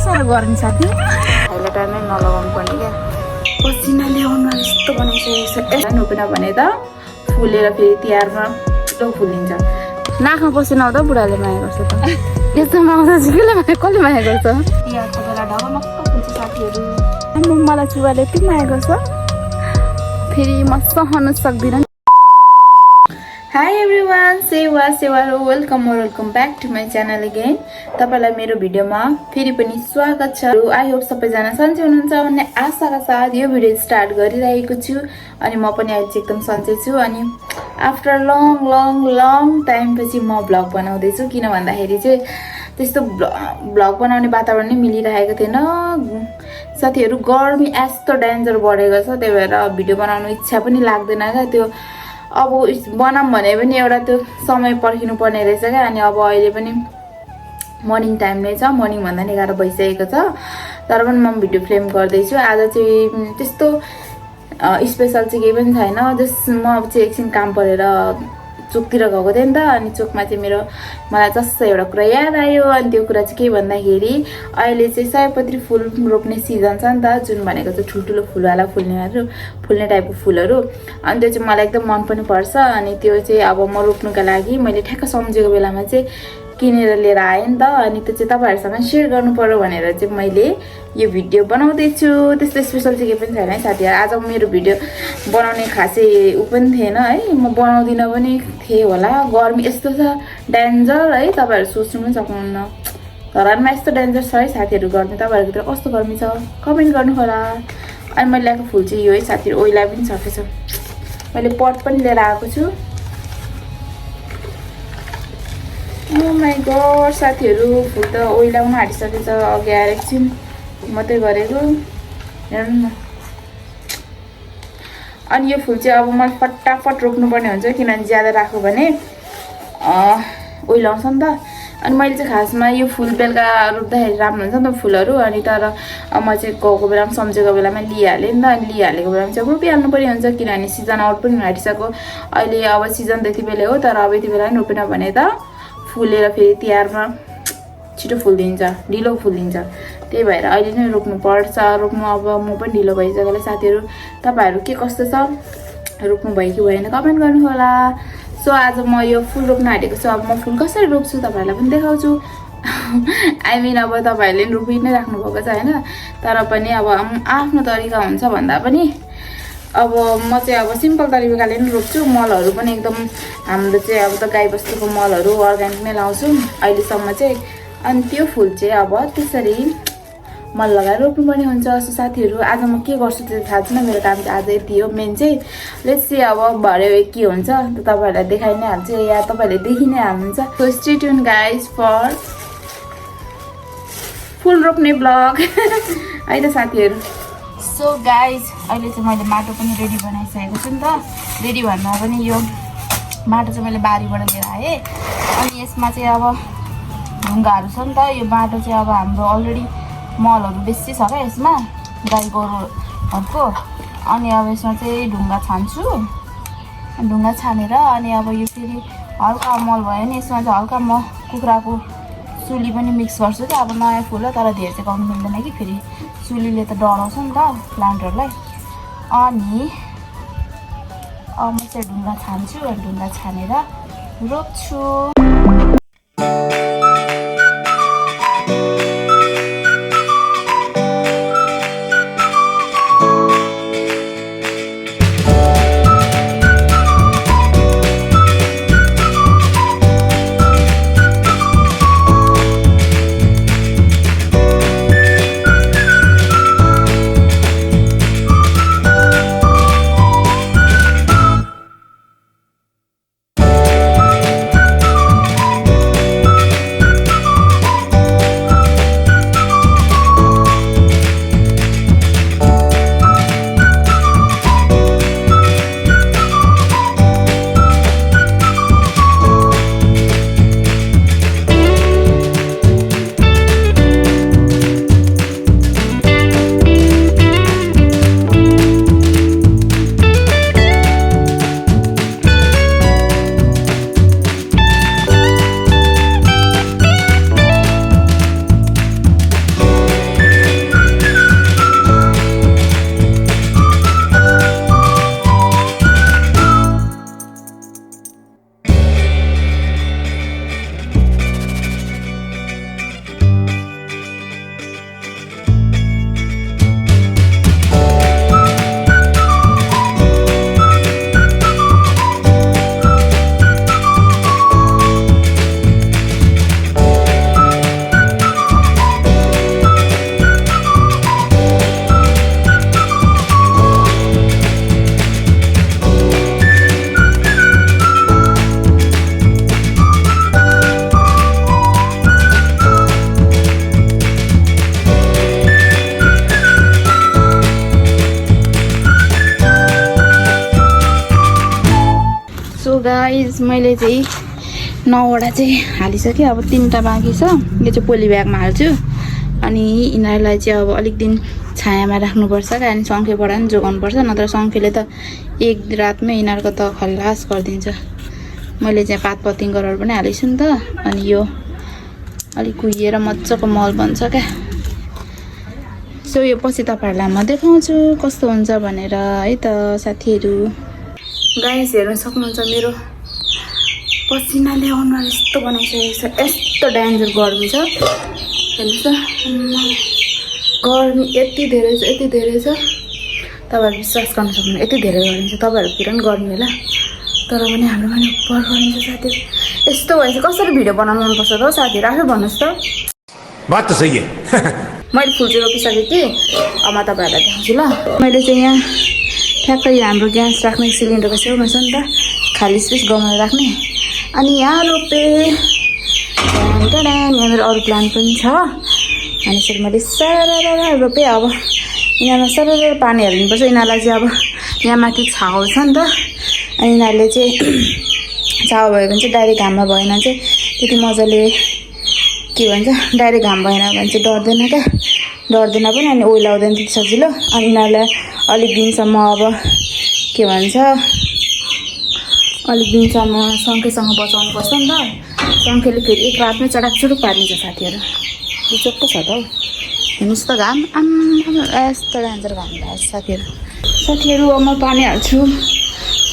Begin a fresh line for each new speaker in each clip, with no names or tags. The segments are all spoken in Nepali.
साह्रो गर्मी साथी अहिले टाइम नै नलगाउनु पर्ने क्या पसिनाले अनुहार यस्तो बनाइसकेको छ नोपिन भने त फुलेर फेरि तिहारमा छिटो फुलिन्छ नाकमा पसिना आउँदा बुढाले माया गर्छ त यस्तोमा आउँदा चाहिँ कसले माया गर्छ तिहारको बेला ढकमक्क फुल्छ साथीहरू मलाई चुवाले यति माया गर्छ फेरि म सहनु सक्दिनँ हाई एभ्रिवान सेवा welcome back to my channel again तपाईलाई मेरो भिडियोमा फेरि पनि स्वागत छ आई होप सबैजना सन्चै हुनुहुन्छ भन्ने आशाका साथ यो भिडियो स्टार्ट गरिरहेको छु अनि म पनि अहिले चाहिँ एकदम सन्चै छु अनि आफ्टर लङ टाइम पछि म भ्लग बनाउँदैछु किन भन्दाखेरि चाहिँ त्यस्तो भ्लग बनाउने वातावरण नै मिलिरहेको थिएन साथीहरू गर्मी यस्तो डेन्जर बढेको छ त्यही भएर भिडियो बनाउनु इच्छा पनि लाग्दैन क्या त्यो अब बनाऊँ भने पनि एउटा त्यो समय पर्खिनु पर्ने रहेछ क्या अनि अब अहिले पनि मर्निङ टाइम नै छ मर्निङ भन्दा नि 11 भइसकेको छ तर पनि म भिडियो फिल्म गर्दैछु आज चाहिँ त्यस्तो स्पेशल चाहिँ केही पनि छैन जस्ट म चाहिँ एकछिन काम परेर चोकतिर गएको थिएँ नि त अनि चोकमा चाहिँ मलाई जस्तो एउटा कुरा याद आयो अनि त्यो कुरा चाहिँ के भन्दाखेरि अहिले चाहिँ सयपत्री फुल रोप्ने सिजन छ नि त जुन भनेको चाहिँ ठुल्ठुलो फुलवाला फुल्ने टाइपको फुलहरू अनि त्यो चाहिँ मलाई एकदम मन पनि पर्छ अनि त्यो चाहिँ अब म रोप्नुको लागि मैले ठ्याक्क सम्झेको बेलामा चाहिँ किनेर लिएर आएँ नि त अनि त्यो चाहिँ तपाईहरुसँग शेयर गर्नु पर्यो भनेर चाहिँ मैले यो भिडियो बनाउँदैछु त्यस्तो स्पेशल चाहिँ केही पनि छैन है साथीहरु आज मेरो भिडियो बनाउने खासै उ पनि थिएन है म बनाउँदिन पनि थिए होला गर्मी यस्तो छ डेन्जर है तपाईहरु सोच्नु पनि सक्नुहुन्न घरमा यस्तो डेन्जर छ है साथीहरु गर्मी तपाईहरुको कस्तो गर्मी छ कमेन्ट गर्नु होला अनि मैले ल्याएको फुल चाहिँ यो है साथीहरु ओइला पनि सकेछ मैले पट पनि लिएर आएको छु ओ माय गॉड साथीहरु फुल त ओइलाउन आँटिसकेछ अघि आएर एकछिन मात्रै गरेको हेर्नु न अनि यो फुल चाहिँ अब मैले फटाफट रोप्नुपर्ने हुन्छ किनभने ज्यादा राख्यो भने ओइलाउँछ नि त अनि मैले चाहिँ खासमा यो फुल बेलुका रोप्दाखेरि राम्रो हुन्छ नि त फुलहरू अनि तर म चाहिँ गएको बेलामा सम्झेको बेलामा लिइहालेँ नि त अनि लिइहालेको बेलामा चाहिँ रोपिहाल्नु पर्ने हुन्छ किनभने सिजन आउट पनि आँटिसक्यो अहिले अब सिजन त्यति बेला हो तर अब यति बेला नि रोपेन भने त फुलेर फेरि तिहारमा छिटो फुलिदिन्छ ढिलो फुलिदिन्छ त्यही भएर अहिले नै रोप्नु पर्छ रोप्नु अब म पनि ढिलो भइसकेको साथीहरु तपाईहरु के कस्तो छ रोप्नु भयो कि भएन कमेन्ट गर्नु होला सो आज म यो फुल रोप्न आँटेको छु अब म फुल कसरी रोप्छु तपाईहरुलाई पनि देखाउँछु आई मिन अब तपाईहरुले नि रोपि नै राख्नु भएको छ हैन तर पनि अब आफ्नो तरिका हुन्छ भन्दा पनि अब म चाहिँ अब सिम्पल तरिकाले नै रोप्छु मलहरु पनि एकदम हाम्रो चाहिँ अब त गाईबस्तुको मलहरु अर्गानिक नै लाउँछु अहिलेसम्म चाहिँ अनि त्यो फुल चाहिँ अब त्यसरी मल लगाएर रोप्नुपर्ने हुन्छ सो साथीहरु आज म के गर्छु त्यो थाहा छैन मेरो काम चाहिँ आज यति हो मेन चाहिँ लेट्स सी अब भरे के हुन्छ त तपाईहरुलाई देखाइ नै हाल्छु या तपाईहरुले देखि नै हाल्नुहुन्छ so stay tune guys for फुल रोप्ने ब्लग है त साथीहरु सो गाइज अहिले चाहिँ मैले माटो पनि रेडी बनाइसकेको छु नि त रेडी भन्दा पनि यो माटो चाहिँ मैले बारीबाट लिएर आएँ अनि यसमा चाहिँ अब ढुङ्गाहरू छ नि त यो माटो चाहिँ अब हाम्रो अलरेडी मलहरू बेसी छ क्या यसमा गाई गोरुहरूको अनि अब यसमा चाहिँ ढुङ्गा छान्छु ढुङ्गा छानेर अनि अब यो फेरि हल्का मल भयो नि यसमा चाहिँ हल्का म कुखुराको सुली पनि मिक्स गर्छु कि अब नयाँ फुल हो तर धेरै चाहिँ गाउनु मिल्दैन कि फेरि सुलीले त डराउँछ नि त प्लान्टहरूलाई अनि अब म चाहिँ ढुङ्गा छान्छु अनि ढुङ्गा छानेर रोप्छु गाइज मैले चाहिँ 9वटा चाहिँ हालिसकेँ अब 3टा बाँकी छ यो चाहिँ पोली ब्यागमा हाल्छु अनि यिनीहरूलाई चाहिँ अब अलिक दिन छायामा राख्नुपर्छ क्या अनि सङ्खेबाट पनि जोगाउनुपर्छ नत्र सङ्खेले त एक रातमै यिनीहरूको त खल्लास गरिदिन्छ मैले चाहिँ पातपतिङ गरेर पनि हालेको छु नि त अनि यो अलिक कुहिएर मजाको मल बन्छ क्या सो यो पछि तपाईँहरूलाई म देखाउँछु कस्तो हुन्छ भनेर है त साथीहरू गाइस हेर्न सक्नुहुन्छ मेरो पसिनाले अनुहार यस्तो बनाइसकेको छ यस्तो डेन्जर गर्मी छ हेर्नुहोस् त गर्मी यति धेरै छ तपाईँहरू विश्वास गर्न सक्नुहुन्छ यति धेरै गर्मी छ तपाईँहरूतिर पनि गर्मी होला तर पनि हाम्रो पनि उपर गरिन्छ साथीहरू यस्तो भएछ कसरी भिडियो बनाउनु मनपर्छ त साथीहरू आफै भन्नुहोस् त
बात त सही
मैले फुल चाहिँ रोपिसकेँ कि अब म तपाईँहरूलाई देखाउँछु ल मैले चाहिँ यहाँ ठ्याक्कै हाम्रो ग्यास राख्ने सिलिन्डरको छेउमा छ नि त खाली स्पेस गमला राख्ने अनि यहाँ रोपेँ यहाँ मेरो अरू प्लान्ट पनि छ अनि यसरी मैले सरर रोपेँ अब यिनीहरूमा सरर पानी हाल्नुपर्छ यिनीहरूलाई चाहिँ अब यहाँ माथि छाउ छ नि त अनि यिनीहरूले चाहिँ छाउ भयो भने चाहिँ डाइरेक्ट घाममा भएन चाहिँ त्यति मजाले के भन्छ डाइरेक्ट घाम भएन भने चाहिँ डर्दैन पनि अनि ओइलाउँदैन त्यति सजिलो अनि यिनीहरूलाई अलिक दिनसम्म अब के भन्छ अलिक दिनसम्म सङ्खेसँग बचाउनुपर्छ नि त सङ्खेले फेरि एक रातमै चटाकचुटुक पारिदिन्छ साथीहरू बिचोकको छ त हौ हेर्नुहोस् त घाम यस्तो डेन्जर घाम लाग्छ साथीहरू अब म पानी हाल्छु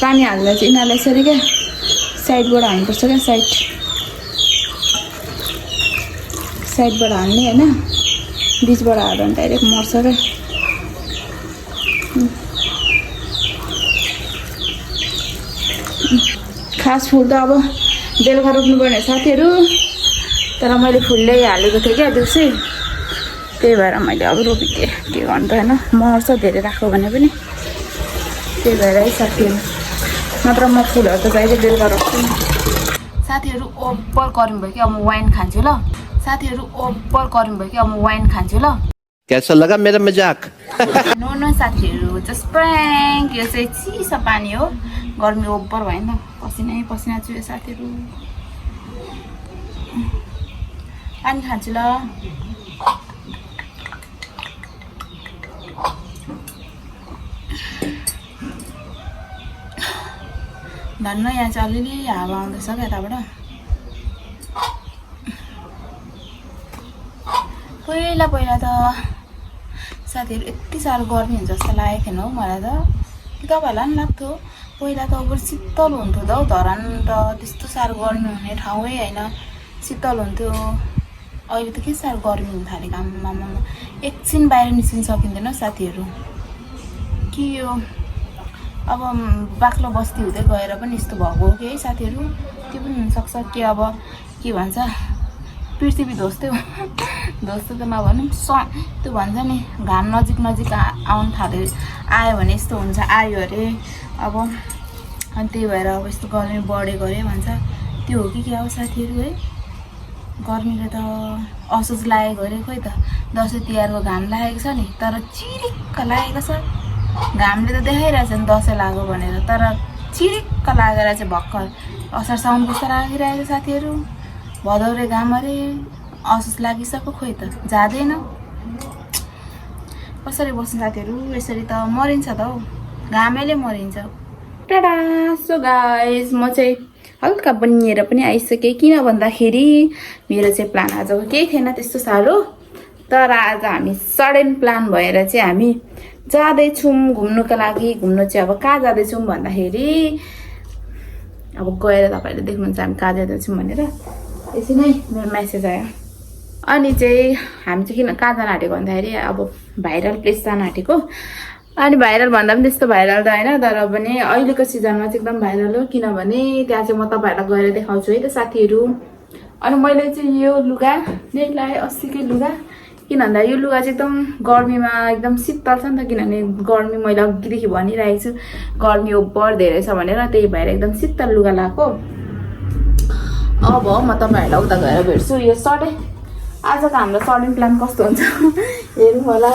पानी हाल्दा चाहिँ यिनीहरूलाई यसरी क्या साइडबाट हाल्नुपर्छ क्या साइडबाट हाल्ने होइन बिचबाट हाल्दा भने डाइरेक्ट मर्छ क्या खास फुल त अब बेलुका रोप्नुपर्ने साथीहरू तर मैले फुलले हालेको थिएँ क्या दिउँसै त्यही भएर मैले अब रोपिदिएँ के गर्नु त होइन मर्छ धेरै राख्यो भने पनि त्यही भएर है साथीहरू नत्र म फुलहरू त जहिले बेलुका रोप्छु साथीहरू ओभर गर्नु भयो कि अब म वाइन खान्छु ल साथीहरू ओभर गर्नु भयो कि अब म वाइन खान्छु ल
कैसा लगा मेरा मजाक
नो साथीहरू जस्ट प्र्याङ्क यो चाहिँ चिसो पानी हो गर्मी ओभर भएन पसिना चुयो साथीहरू पानी खान्छु ल धन्न यहाँ चाहिँ अलिअलि हावा आउँदैछ क्या यताबाट पहिला त साथीहरू यति साह्रो गर्मी हुन्छ जस्तो लागेको थिएन हौ मलाई त कि तपाईँहरूलाई पनि लाग्थ्यो पहिला त अब शीतल हुन्थ्यो त हौ धरान त त्यस्तो साह्रो गर्मी हुने ठाउँै होइन शीतल हुन्थ्यो अहिले त के साह्रो गर्मी हुन थालेको आमामा एकछिन बाहिर निस्किन सकिँदैन साथीहरू कि यो अब बाक्लो बस्ती हुँदै गएर पनि यस्तो भएको हो कि है साथीहरू त्यो पनि हुनसक्छ कि अब के भन्छ पृथ्वी ध्वस्तै त नभनौँ त्यो भन्छ नि घाम नजिक आउनु आयो भने यस्तो हुन्छ आयो अरे अब अनि त्यही भएर अब यस्तो गर्मी बढेको अरे भन्छ त्यो हो कि क्या हो साथीहरू है गर्मीले त असोज लागेको अरे खोइ त दसैँ तिहारको घाम लागेको छ नि तर चिरिक्क लागेको छ घामले त देखाइरहेछ नि दसैँ लाग्यो भनेर तर चिरिक्क लागेर चाहिँ भर्खर असार साउन कस्तो लागिरहेको छ साथीहरू भदौरे घाम अरे असोज लागिसक्यो खोइ त जाँदैन कसरी बस्नु साथीहरू यसरी त मरिन्छ त हौ घामैले मरिन्छ टाडा सो गाइस म चाहिँ हल्का बनिएर पनि आइसकेँ किन भन्दाखेरि मेरो चाहिँ प्लान आज केही थिएन त्यस्तो साह्रो तर आज हामी सडन प्लान भएर चाहिँ हामी जाँदैछौँ घुम्नुको लागि घुम्नु चाहिँ अब कहाँ जाँदैछौँ भन्दाखेरि अब गएर तपाईँहरूले देख्नुहुन्छ हामी कहाँ जाँदैछौँ भनेर यसै नै मेरो मेसेज आयो अनि चाहिँ हामी चाहिँ किन कहाँ जान आँटेको भन्दाखेरि अब भाइरल प्लेस जान आँटेको अनि भाइरल भन्दा पनि त्यस्तो भाइरल त होइन तर पनि अहिलेको सिजनमा चाहिँ एकदम भाइरल हो किनभने त्यहाँ चाहिँ म तपाईँहरूलाई गएर देखाउँछु है त साथीहरू अनि मैले चाहिँ यो लुगा नै लगाएँ अस्तिकै लुगा किन भन्दा यो लुगा चाहिँ एकदम गर्मीमा एकदम शीतल छ नि त किनभने गर्मी मैले अघिदेखि भनिरहेको छु गर्मी ओभर धेरै छ भनेर त्यही भएर एकदम शीतल लुगा लगाएको अब म तपाईँहरूलाई उता गएर भेट्छु यो सडे आजको हाम्रो सडन प्लान कस्तो हुन्छ हेरौँ होला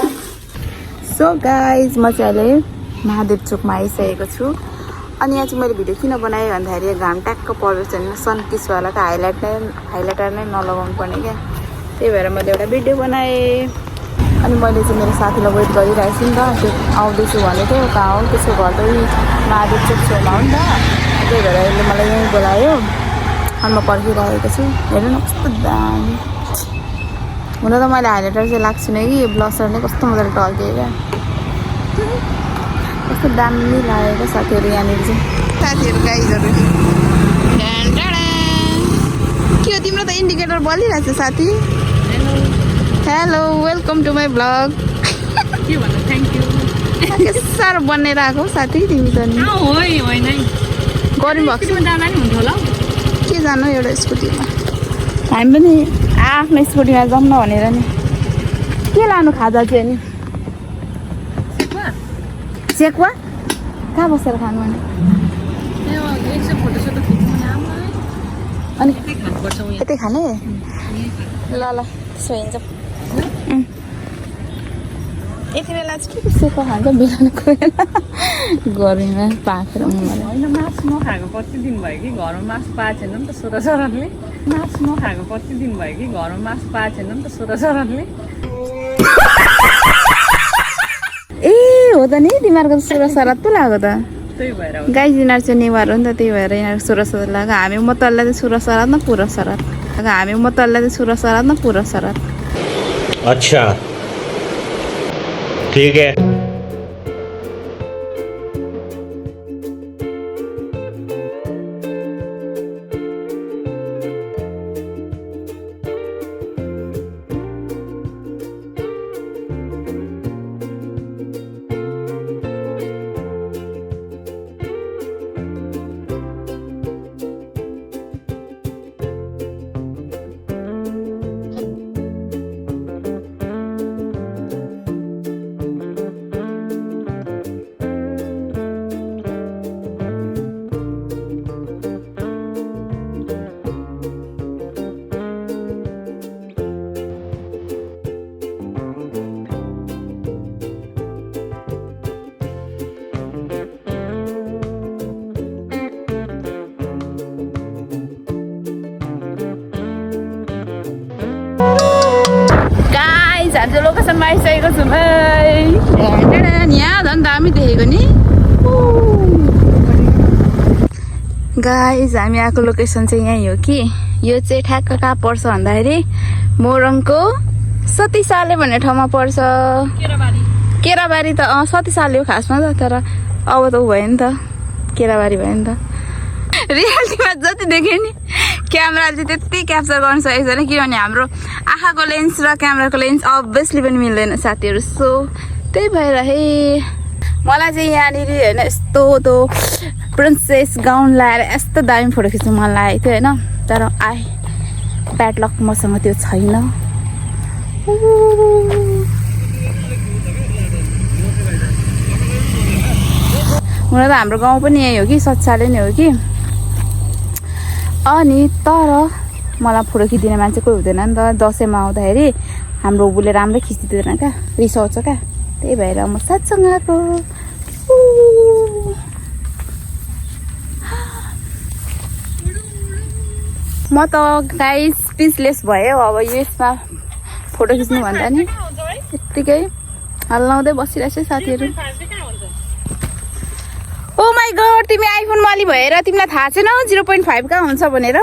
सो गाइज म चाहिँ अहिले महादेव चोकमा आइसकेको छु अनि यहाँ चाहिँ मैले भिडियो किन बनाएँ भन्दाखेरि घाम ट्याक्क पर्छ होइन सनकिसवाला त हाइलाइटर नै नलगाउनु पर्ने क्या त्यही भएर मैले एउटा भिडियो बनाएँ अनि मैले चाहिँ मेरो साथीलाई वेट गरिरहेको छु नि त त्यो आउँदैछु भनेको थियो कहाँ हो त्यसको घर त महादेव चोक छेउमा हो नि त त्यही भएर यसले मलाई यहीँ बोलायो अनि म पर्खिरहेको छु हेर्नु न कस्तो दामी हुन त मैले हाइलाइटर चाहिँ लाग्छु नै कि ब्लसर नै कस्तो मजाले टल्कियो क्या कस्तो दामी लागेको साथीहरू यहाँनिर चाहिँ साथीहरू गाइजहरू के हो तिम्रो त इन्डिकेटर बलिरहेको छ साथी hello welcome to my blog
के भन्नु थ्याङ्क यू
साह्रो बनेर आएको साथी तिमी त नि
होइन
गर्मी भएको छ
जाँदा नि हुन्छ होला
के जानु एउटा स्कुटीमा हामी पनि आफ्नो स्कुटीमा जाउँ न भनेर नि के लानु खाजा चाहिँ नि सेकुवा कहाँ बसेर खानु भने
फोटोसोटो खिच्नु
अनि
खानुपर्छ
यतै खाने ल ल त्यसो हिँड्छ यति बेला चाहिँ के सेकुवा खान्छ बिहानको बेला गर्मीमा पाकेर मलाई
होइन मासु नखाएको कति दिन भयो कि घरमा मासु पाएको छैन नि त छोराछोराले मासु नखाएको कति दिन भयो कि घरमा मासु पाएको छैन नि त छोराछोराले
ए हो त नि तिमीहरूको त सोह्र सराद पो लाग्यो त
त्यही भएर
गाई यिनीहरू चाहिँ नेवार हो नि त त्यही भएर यिनीहरू सोह्र सराद लाग्यो हामी म तल्लाई चाहिँ सोह्र सराद न पुरा सराद हामी म तल्लाई चाहिँ सोह्र सराद न पुरा सराद
अच्छा ठीक है
हामी चाहिँ लोकेसनमा आइसकेको छौँ यहाँ झन् दामी देखेको नि गाइज हामी आएको लोकेसन चाहिँ यहीँ हो कि यो चाहिँ ठ्याक्क कहाँ पर्छ भन्दाखेरि मोरङको सतीसाले भन्ने ठाउँमा पर्छ केराबारी त सतीसाले हो खासमा त तर अब त ऊ भयो नि त केराबारी भयो नि त रियालिटीमा जति देख्यो नि क्यामेराले चाहिँ त्यति क्याप्चर गर्न सकेको छैन किनभने हाम्रो आँखाको लेन्स र क्यामेराको लेन्स अभियसली पनि मिल्दैन साथीहरू सो त्यही भएर हे मलाई चाहिँ यहाँनिर होइन यस्तो त्यो प्रिन्सेस गाउन लगाएर यस्तो दामी फोटो खिच्नु मन लागेको थियो होइन तर ब्याड लक मसँग त्यो छैन हुन त हाम्रो गाउँ पनि यही हो कि सत्साले नै हो कि अनि तर मलाई फोटो खिच्दिने मान्छे कोही हुँदैन नि त दसैँमा आउँदाखेरि हाम्रो बुले राम्रै खिचिदिँदैन क्या रिसाउँछ क्या त्यही भएर म साथसँग आएको म त गाइस स्पिचलेस भयो अब यसमा फोटो खिच्नु भन्दा नि यत्तिकै हल्लाउँदै बसिरहेको छ साथीहरू ओ माई गड तिमी आइफोन माली भएर तिमीलाई थाहा छैन 0.5 कहाँ हुन्छ भनेर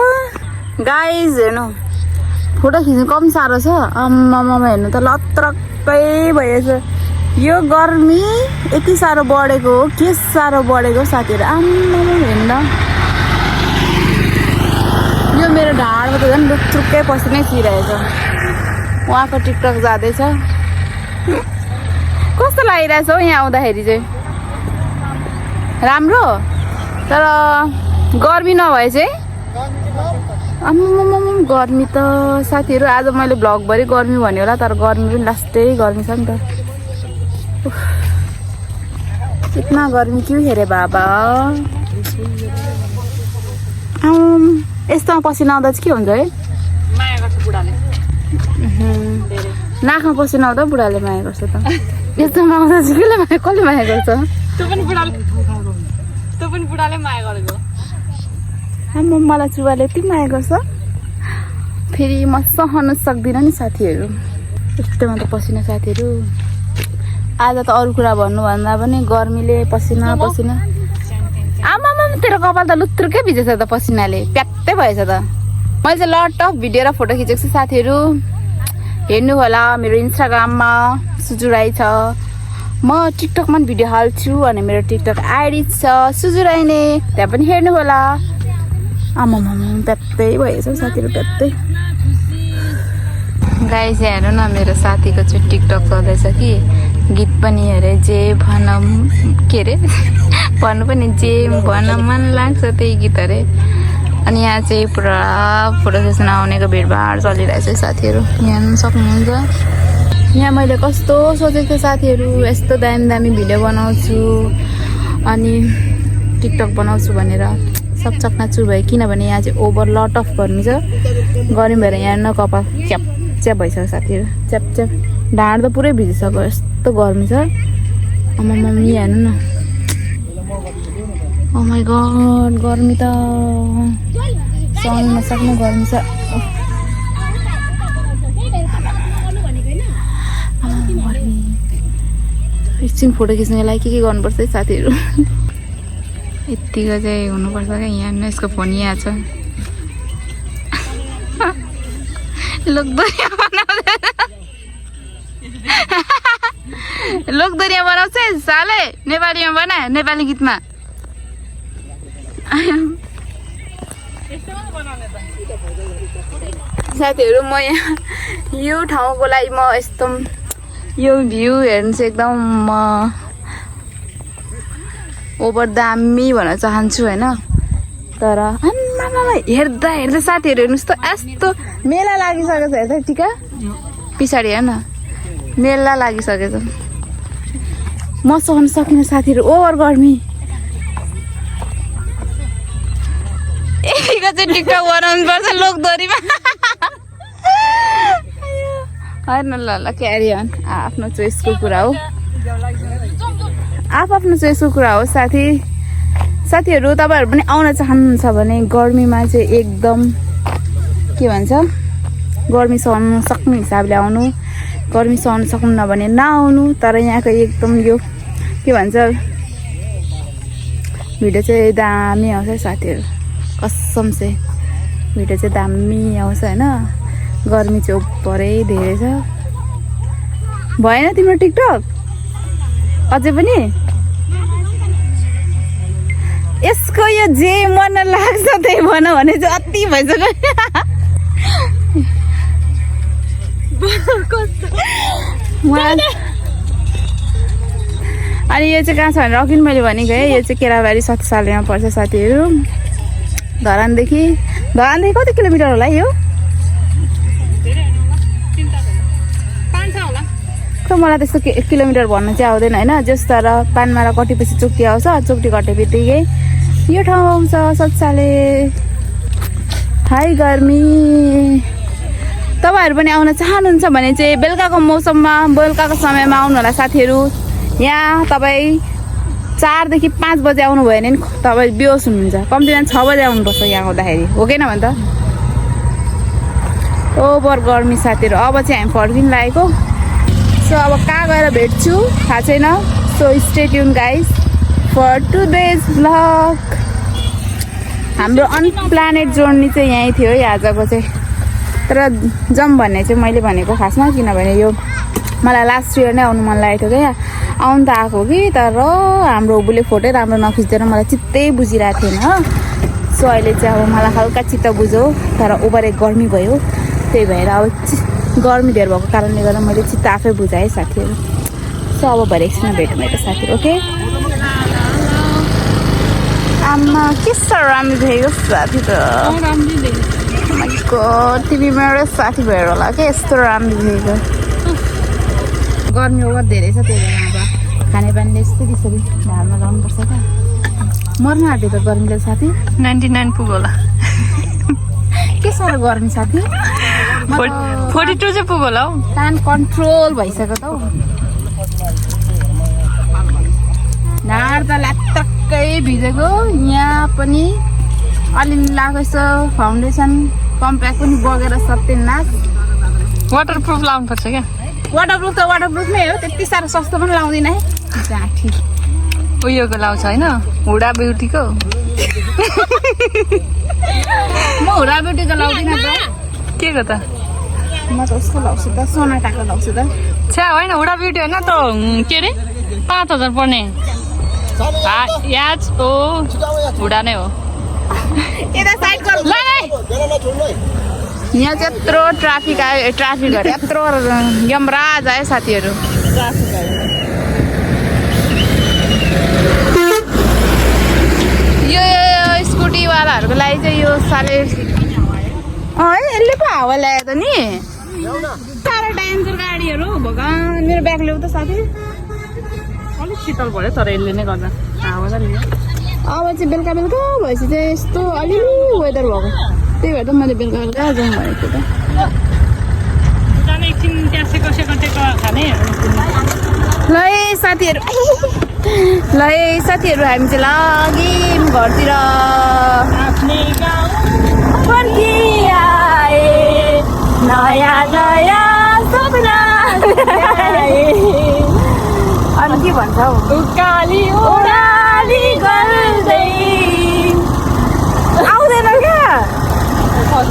गाइज हेर्नु फोटो खिच्नु कम साह्रो छ आम्मामा हेर्नु त लत्रक्कै भएछ यो गर्मी यति साह्रो बढेको हो के साह्रो बढेको साथीहरू आम्मामा हेर्नु यो मेरो ढाडमा त झन् लुक्कै पसिनै चुहिरहेछ उहाँको टिकटक जाँदैछ कस्तो लागिरहेछ हौ यहाँ आउँदाखेरि चाहिँ राम्रो तर गर्मी नभए चाहिँ आम्मामा गर्मी त साथीहरू आज मैले भ्लगभरि गर्मी भन्यो होला तर गर्मी पनि लास्टै गर्मी छ नि त इतना गर्मी क्यों हेरे बाबा यस्तोमा पसिना आउँदा चाहिँ के हुन्छ है
माया गर्छ बुढाले
नाकमा पसिना आउँदा बुढाले माया गर्छ त यस्तोमा आउँदा चाहिँ कसले माया गर्छ
त्यो पनि बुढाले त्यो पनि बुढाले माया गरेको
मलाई चुवाले यति माया गर्छ फेरि म सहन सक्दिनँ नि साथीहरू यस्तोमा त पसिना साथीहरू आज त अरू कुरा भन्नुभन्दा पनि गर्मीले पसिना पसिना आमामा तेरो कपाल त लुत्रुकै भिजेछ त पसिनाले प्यात्तै भएछ त मैले चाहिँ लट अफ भिडियो र फोटो खिचेको छु साथीहरू हेर्नु होला मेरो इन्स्टाग्राममा सुजु राई छ म टिकटकमा पनि भिडियो हाल्छु अनि मेरो टिकटक आइडी छ सुजु राई नै त्यहाँ पनि हेर्नु होला आमामा प्यात्तै भएछ साथीहरू प्यात्तै गाई चाहिँ हेर्नु न मेरो साथीको चाहिँ टिकटक चल्दैछ कि गीत पनि हेरे जे भनौँ के अरे भन्नु पनि जे भन्न मन लाग्छ त्यही गीत अरे अनि यहाँ चाहिँ पुरा फोटो खिच्न आउनेको भिडभाड चलिरहेछ साथीहरू यहाँ हेर्नु सक्नुहुन्छ यहाँ मैले कस्तो सोचेको थिएँ साथीहरू यस्तो दामी दामी भिडियो बनाउँछु अनि टिकटक बनाउँछु भनेर सब चकनाचुर भयो किनभने यहाँ चाहिँ ओभर लट अफ गर्मी छ गर्मी भएर यहाँ न कपाल च्याप च्याप भइसक्यो साथीहरू च्याप च्याप ढाड त पुरै भिजिसक्यो यस्तो गर्मी छ मम्मी हेर्नु न ओ माई गड गर्मी त सहन नसक्ने गर्मी छ एकछिन फोटो खिच्नको लागि के गर्नुपर्छ है साथीहरू यत्तिको चाहिँ हुनुपर्छ क्या यहाँ न यसको फोन यहाँ छ लोकदोरिया बनाउँछ साले नेपालीमा बना नेपाली गीतमा साथीहरू म यहाँ यो ठाउँको लागि म यस्तो यो भ्यू हेर्नु चाहिँ एकदम म ओभर दामी भन्न चाहन्छु होइन तर हेर्दा हेर्दा साथीहरू हेर्नुहोस् त यस्तो मेला लागिसकेको छ हेर्दा टिका पछाडि हेर्न मेला लागिसकेछ म सहन सक्ने साथीहरू ओभर गर्मी यतिको चाहिँ टिकटक बनाउनु पर्छ लोकदोरीमा होइन ल ल क्यारी अन आफ्नो चोइसको कुरा हो आफ्नो चोइसको कुरा हो साथीहरू तपाईँहरू पनि आउन चाहनुहुन्छ भने गर्मीमा चाहिँ एकदम के भन्छ गर्मी सहन सक्ने हिसाबले आउनु गर्मी सहन सक्नुहुन्न भने नआउनु तर यहाँको एकदम यो के भन्छ भिडियो चाहिँ दामी आउँछ साथीहरू कसम चाहिँ भिडियो चाहिँ दामी आउँछ होइन गर्मी चाहिँ ओभरै धेरै छ भएन तिम्रो टिकटक अझै पनि यसको यो जे मन लाग्छ त्यही भन भने चाहिँ अति भइसक्यो अनि यो चाहिँ कहाँ छ भनेर अघि मैले भनेको है यो चाहिँ केराबारी 7 सालमा पर्छ साथीहरू धरानदेखि कति किलोमिटर होला यो खै मलाई त्यस्तो किलोमिटर भन्नु चाहिँ आउँदैन होइन जस तर पानमारा कटेपछि चोकटी आउँछ चोकटी कटे बित्तिकै यो ठाउँ आउँछ 7 साले हाई गर्मी तपाईँहरू पनि आउन चाहनुहुन्छ भने चाहिँ बेलुकाको मौसममा बेलुकाको समयमा आउनु होला साथीहरू यहाँ तपाईँ 4 देखि 5 बजे आउनुभयो भने तपाईँ बेहोस हुनुहुन्छ कम्तीमा 6 बजे आउनुपर्छ यहाँ आउँदाखेरि हो कि न भन त ओभर गर्मी साथीहरू अब चाहिँ हामी फर्किन लागेको सो अब कहाँ गएर भेट्छु थाहा छैन so stay tune guys for today's vlog हाम्रो अनप्लानेड जर्नी चाहिँ यहीँ थियो है आजको चाहिँ तर जाउँ भन्ने चाहिँ मैले भनेको खासमा किनभने यो मलाई लास्ट इयर नै आउनु मन लागेको थियो क्या आउनु त आएको कि तर हाम्रो बुले फोटै राम्रो नखिच्दैन मलाई चित्तै बुझिरहेको थिएन सो अहिले चाहिँ अब मलाई हल्का चित्त बुझ्यो तर ओभरै गर्मी भयो त्यही भएर अब गर्मी धेर भएको कारणले गर्दा मैले चित्त आफै बुझाएँ साथीहरू सो अब भरे एकछिनमा भेटौँ मेरो साथीहरू ओके आमा के साह्रो राम्रो देखेको साथी त तिमी मेरो साथी भएर होला क्या यस्तो राम्रो देखेको गर्मी ओभर धेरै छ त्यही भएर अब खानेपानीले यस्तै त्यसरी ढाडमा लाउनुपर्छ क्या मर्न आँट्यो त गर्मीले साथी
99 पुग्यो होला
के साह्रो गर्मी साथी
42 चाहिँ पुग्यो होला हौ
कान कन्ट्रोल भइसक्यो त हौ ढाड त ल्यापटप ठ्याक्कै भिजेको यहाँ पनि अलिअलि लगाएको यस्तो फाउन्डेसन कम्प्याक्ट पनि बगेर सत्यनाश
वाटरप्रुफ लाउनुपर्छ क्या
वाटरप्रुफ त वाटरप्रुफमै हो त्यति साह्रो सस्तो पनि लाउँदिनँ है जाठी
उयोको लाउँछ होइन हुडा ब्युटीको
म हुडा ब्युटीको लाउँदिनँ त
के को त
म त उसको लाउँछु त सोनाटाको लाउँछु त
छ्या होइन हुडा ब्युटी होइन त के अरे 5,000 पर्ने याज हो हुडा नै हो
यता साइड कर ल यहाँ चाहिँ यत्रो ट्राफिक आयो ट्राफिकहरू यत्रो यमराज आयो साथीहरू यो स्कुटीवालाहरूको लागि चाहिँ यो साले है यसले पो हावा ल्यायो त नि साह्रो डेन्जर गाडीहरू भगवान् मेरो ब्याग ल्याउ त साथी
अलिक शीतल भयो तर यसले नै गर्दा हावा त लियो
अब चाहिँ बेलुका बेलुका भएपछि चाहिँ यस्तो अलिअलि वेदर भएको त्यही भएर त मैले बेलुका बेलुका जाउँ भनेको त
एकछिन त्यहाँ सेको खाने
ल है साथीहरू हामी चाहिँ लाग्यौँ घरतिर फर्किआए नयाँ नयाँ सपना अनि के भन्छ हौ
उकाली
ओह्राली गर्दै आउँदैन क्या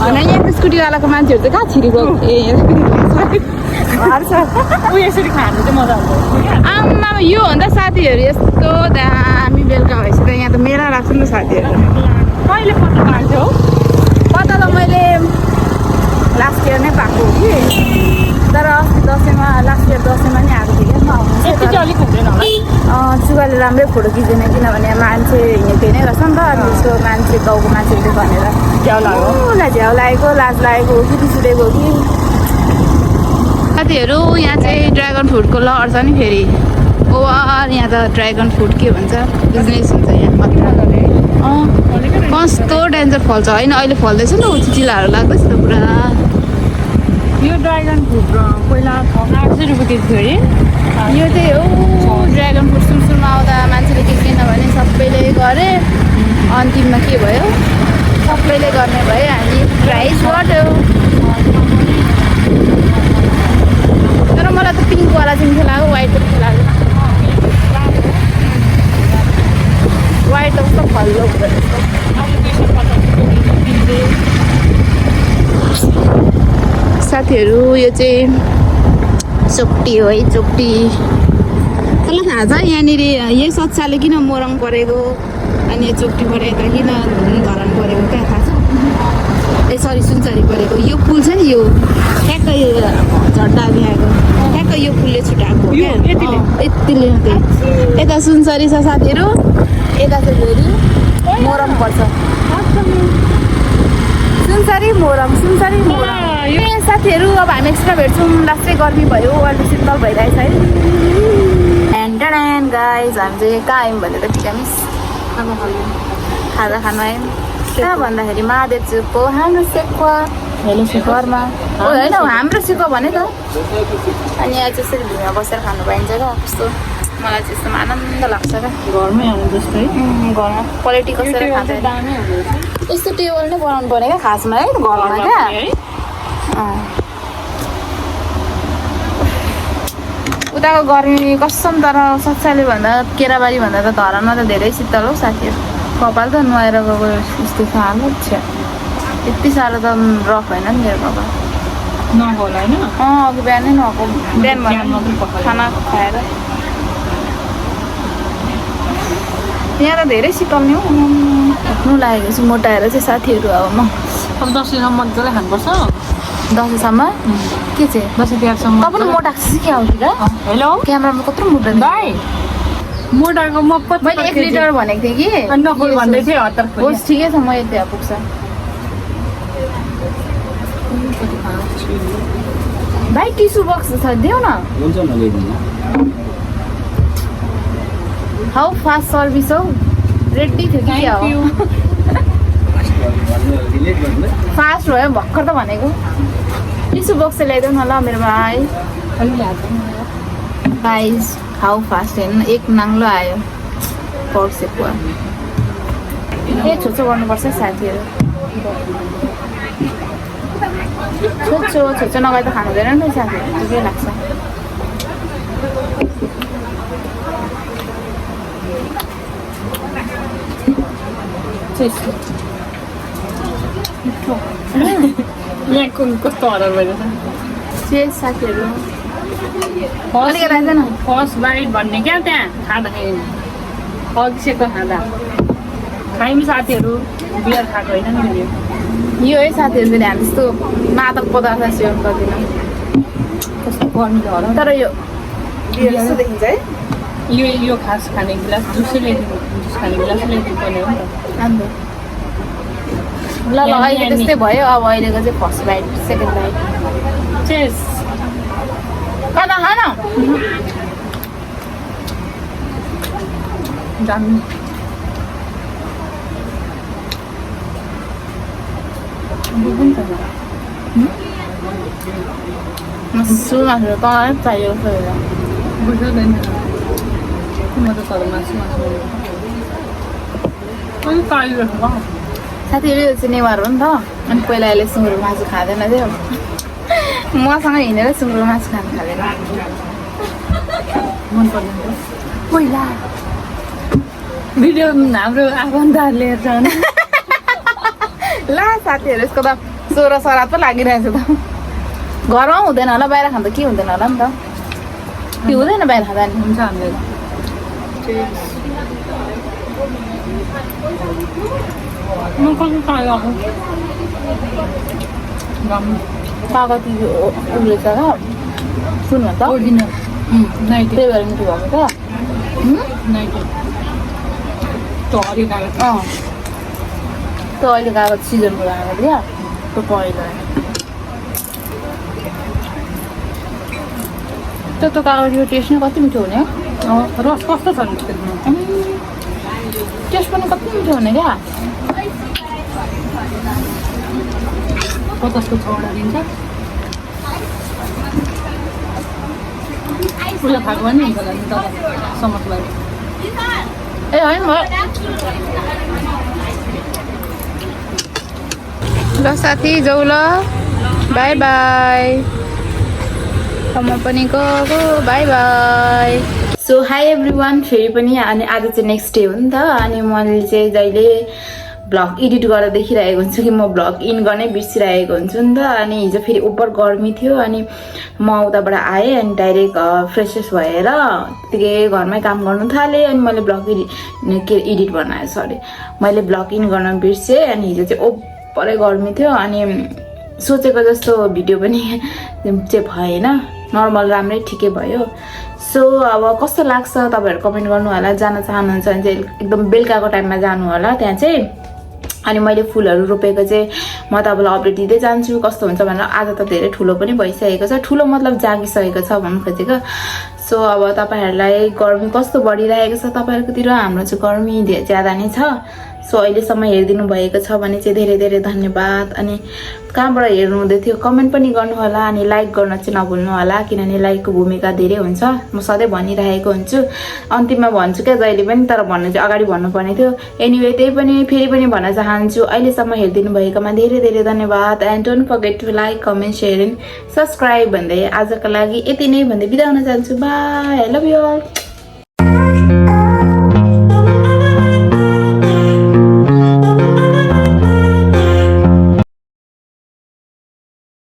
होइन यहाँ स्कुटीवालाको मान्छेहरू चाहिँ कहाँ छिरेको
ऊ यसरी खानु चाहिँ मजा आउँछ
आम्मा यो भन्दा साथीहरू यस्तो दामी बेलुका भएपछि त यहाँ त मेला राख्छु नि त साथीहरू
कहिले पत्ता पाएको हौ
पत्ता त मैले लास्ट इयर नै पाएको हो कि तर अस्ति दसैँमा लास्ट इयर दसैँमा नि आएको थियो क्या
यति चाहिँ अलिक हुँदैन होला
सुगाले राम्रै फोटो खिच्दैन किनभने मान्छे हिँडेको नै रहेछ नि त अनि उसको मान्छे गाउँको मान्छेले भनेर
झ्याउ लाग्यो
झ्याउ लागेको लाज लागेको हो कि रिस उठेको हो कि साथीहरू यहाँ चाहिँ ड्रागन फ्रुटको लहर छ नि फेरि ओभर यहाँ त ड्रागन फ्रुट के भन्छ बिजनेस हुन्छ यहाँ कस्तो डेन्जर फल्छ होइन अहिले फल्दैछ नि त चिचिलाहरू लाग्दैछ त पुरा
यो ड्रागन फ्रुट पहिला 800 रुपियाँ केजी थियो अरे
यो चाहिँ हो ड्रागन फ्रुट सुरुमा आउँदा मान्छेले के किन भने सबैले गरे अन्तिममा के भयो सबैले गर्ने भयो हामी प्राइस बढ्यो तर मलाई त पिङ्कवाला चाहिँ मिठो लाग्यो व्हाइट त मिठो लाग्यो व्हाइट त कस्तो फल्लो हुँदो साथीहरू यो चाहिँ चोपटी हो है चोपटी कसलाई थाहा छ यहाँनिर यही सच्चाले किन मोरङ परेको अनि यो चोपटीबाट यता किन धरान परेको क्या थाहा छ ए सरी सुनसरी परेको यो पुल छ नि यो ठ्याक्कै झट्टा ल्याएको ठ्याक्कै यो पुलले छुट्याएको हो क्या यतिले मात्रै यता सुनसरी छ साथीहरू यता चाहिँ फेरि मोरङ पर्छ सुनसरी मोरङ साथीहरू अब हामी एक्स्ट्रा भेट्छौँ लास्टै गर्मी भयो अहिले शीतल भइरहेछ है एन्ड गाइज हामी चाहिँ कहाँ आयौँ भने त बिरामिस खाजा खानु आयौँ कहाँ भन्दाखेरि महादेव चोकको हाम्रो सेकुवा घरमा होइन हाम्रो सेकुवा भने त अनि यहाँ चाहिँ यसरी भुइँमा बसेर खानु पाइन्छ क्या कस्तो मलाई चाहिँ यस्तोमा आनन्द लाग्छ क्या
घरमै आउनु जस्तै
घरमा क्वालिटी कसेर खान्छ यस्तो टेबल नै बनाउनु पर्ने क्या खासमा है घरमा क्या उताको गर्मी कसम तर सच्चाले भन्दा केराबारी भन्दा त धरानमा त धेरै शीतल हो साथीहरू कपाल त नुहाएर गएको यस्तो छ हालत छ यति साह्रो त रफ होइन नि मेरो कपाल
नहोला होइन
अघि बिहानै नुहाएको बिहान खाना खाएर यहाँ त धेरै शीतल नि हौ हेर्नु लागेको छु मोटाएर चाहिँ साथीहरू अब म
अब दसैँसम्म मजाले खानुपर्छ
दसैँसम्म के चाहिँ
दसैँ तिहारसम्म
तपाईँ मोटाएको चाहिँ के आउँथ्यो र
हेलो
क्यामेरामा कत्रो मोटा
भाइ मोटाको म
मैले 1 लिटर भनेको थिएँ कि
नफुल भन्दै थिएँ हतार
होस् ठिकै छ म यति पुग्छ भाइ टिस्यु बक्स छ देऊ न हाउ फास्ट सर्भिस हौ रेडी थियो कि क्या हो फास्ट भयो भर्खर त भनेको टिस्यु बक्स ल्याइदेऊ न ल मेरो भाइ गाइस हाउ फास्ट हेर्नु एक नाङ्लो आयो पर्सेको ए छोचो गर्नुपर्छ साथीहरू छोचो नगए त खानु हुँदैन नि त साथीहरू ठिकै लाग्छ
यहाँ कस्तो हरार भइरहेछ
साथीहरू
फर्स्ट बाइट भन्ने क्या त्यहाँ खाँदाखेरि अभिषेकको खाँदा खायौँ साथीहरू बियर खाएको होइन नि मैले
यो है साथीहरू फेरि हामी त्यस्तो मादक पदार्थ सेवन गर्दैनौँ
कस्तो गर्नु त होला
तर यो यस्तो देखिन्छ है
यो खास खाने गिलास जुसै ल्याइदिनु जुस खाने गिलास ल्याइदिनु पर्ने हो नि त
अन्त ल अहिले त्यस्तै भयो अब अहिलेको चाहिँ फर्स्ट बाइट सेकेन्ड बाइट
चेस
खाना खान
जानु बुझ्नु त
सुमासहरू तँलाई चाहिएको छ
बुझ्दैन म त तर मासु अलिक पारिरहेको
साथीहरू यो चाहिँ नेवार हो नि त अनि पहिला यसले सुँगुरको मासु खाँदैन थियो मसँग हिँडेर सुँगुरको मासु खानु खाँदैन
मन पर्दैन
पहिला
भिडियो हाम्रो आफन्तहरूले हेर्छ भने
ला साथीहरू यसको त सोह्र सराद पो लागिरहेछ त घरमा हुँदैन होला बाहिर खाँदा के हुँदैन होला नि त के हुँदैन बाहिर खाँदा नि
हुन्छ हामीले म कति पायो
कागती उब्रेछ र सुन्नु त
ओरिजिनल नाइट
त्यही भएर मिठो भएको त
नाइट त्यो हरियो कागज
त्यो अहिले कागज सिजनको लागेको क्या त्यो पहिला त्यो कागजको टेस्ट नै कति मिठो हुने
रस कस्तो छ नि त्यसमा
टेस्ट पनि कति मिठो हुने क्या
50 को 6वटा दिन्छ उसले खाएको पनि हुन्छ होला नि त समझलाई
ए होइन ल साथी जाऊ ल बाई बाई म पनि गएको by by so high every one फेरि पनि अनि आज चाहिँ नेक्स्ट डे हो नि त अनि मैले चाहिँ जहिले भ्लग एडिट गरेर देखिरहेको हुन्छु कि म भ्लग इन गर्नै बिर्सिरहेको हुन्छु नि त अनि हिजो फेरि ओभर गर्मी थियो अनि म उताबाट आएँ अनि डाइरेक्ट फ्रेसेस भएर त्यतिकै घरमै काम गर्नु थालेँ अनि मैले भ्लग एडिट बनाएँ सरी मैले भ्लग इन गर्न बिर्सेँ अनि हिजो चाहिँ ओभरै गर्मी थियो अनि सोचेको जस्तो भिडियो पनि चाहिँ भएन नर्मल राम्रै ठिकै भयो सो अब कस्तो लाग्छ तपाईँहरू कमेन्ट गर्नु होला जान चाहनुहुन्छ भने चाहिँ एकदम बेलुकाको टाइममा जानु होला त्यहाँ चाहिँ अनि मैले फुलहरू रोपेको चाहिँ म तपाईँलाई अपडेट दिँदै जान्छु कस्तो हुन्छ भनेर आज त धेरै ठुलो पनि भइसकेको छ ठुलो मतलब जागिसकेको छ भन्नु खोजेको सो अब तपाईँहरूलाई गर्मी कस्तो बढिरहेको छ तपाईँहरूकोतिर हाम्रो चाहिँ गर्मी ज्यादा नै छ सो अहिलेसम्म हेरिदिनु भएको छ भने चाहिँ धेरै धेरै धन्यवाद अनि कहाँबाट हेर्नु हुँदै थियो कमेन्ट पनि गर्नु होला अनि लाइक गर्न चाहिँ नभुल्नु होला किनभने लाइकको भूमिका धेरै हुन्छ म सधैँ भनिरहेको हुन्छु अन्तिममा भन्छु क्या जहिले पनि तर भन्नु चाहिँ अगाडि भन्नुपर्ने थियो एनिवे त्यही पनि फेरि पनि भन्न चाहन्छु अहिलेसम्म हेरिदिनु भएकोमा धेरै धेरै धन्यवाद and don't forget to like comment share and subscribe भन्दै आजको लागि यति नै भन्दै बिदा हुन चाहन्छु bye I love you all